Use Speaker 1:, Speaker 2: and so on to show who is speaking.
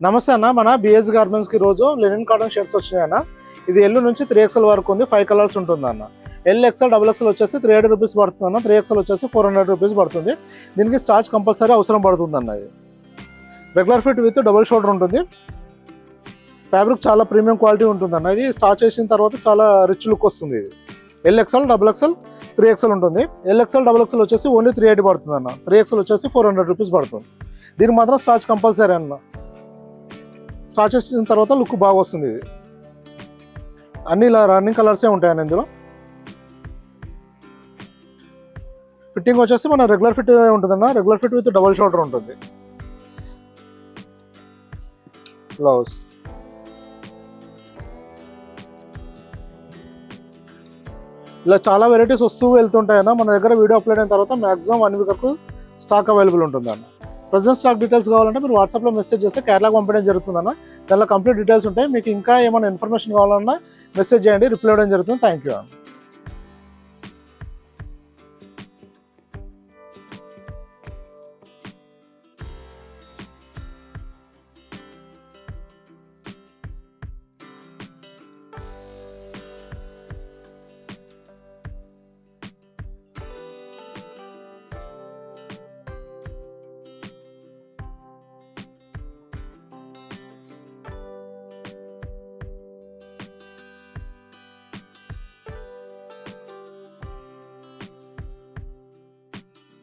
Speaker 1: నమస్తే అన్న, మన బిఎస్ గార్మెంట్స్కి రోజు లెనిన్ కాటన్ షర్ట్స్ వచ్చినాయి అన్న. ఇది ఎల్ నుంచి 3XL వరకు ఉంది. 5 కలర్స్ ఉంటుంది అన్న. LXL XXL వచ్చేసి 380 రూపీస్ పడుతుంది అన్న. 3XL వచ్చేసి 400 రూపీస్ పడుతుంది. దీనికి స్టార్చ్ కంపల్సరీ అవసరం పడుతుంది అన్న. ఇది regular fit with double shoulder ఉంటుంది. ఫ్యాబ్రిక్ చాలా ప్రీమియం క్వాలిటీ ఉంటుంది అన్న. ఇది స్టార్చ్ చేసిన తర్వాత చాలా రిచ్ లుక్ వస్తుంది. ఇది LXL XXL 3XL ఉంటుంది. LXL XXL వచ్చేసి ఓన్లీ 380 పడుతుంది అన్న. 3XL వచ్చేసి 400 రూపీస్ పడుతుంది. దీనికి మాత్రం స్టార్చ్ కంపల్సరీ అన్న. స్టార్చ్ చేసిన తర్వాత లుక్ బాగా వస్తుంది. ఇది అన్ని ఇలా రన్నింగ్ కలర్సే ఉంటాయని ఇందులో. ఫిట్టింగ్ వచ్చేసి మన రెగ్యులర్ ఫిట్ ఉంటుందన్న. Regular fit with double shoulder ఉంటుంది. బ్లౌజ్ ఇలా చాలా వెరైటీస్ వస్తూ వెళ్తుంటాయన్న. మన దగ్గర వీడియో అప్లోడ్ అయిన తర్వాత మ్యాక్సిమం 1 వీక్ వరకు స్టాక్ అవైలబుల్ ఉంటుందన్న. ప్రజెంట్ స్టాక్ డీటెయిల్స్ కావాలంటే మీరు వాట్సాప్లో మెసేజ్ చేస్తే కేటలాగ్ పంపించడం జరుగుతుందన్న. దానిలో కంప్లీట్ డీటెయిల్స్ ఉంటాయి. మీకు ఇంకా ఏమైనా ఇన్ఫర్మేషన్ కావాలన్నా మెసేజ్ చేయండి, రిప్లై ఇవ్వడం జరుగుతుంది. Thank you.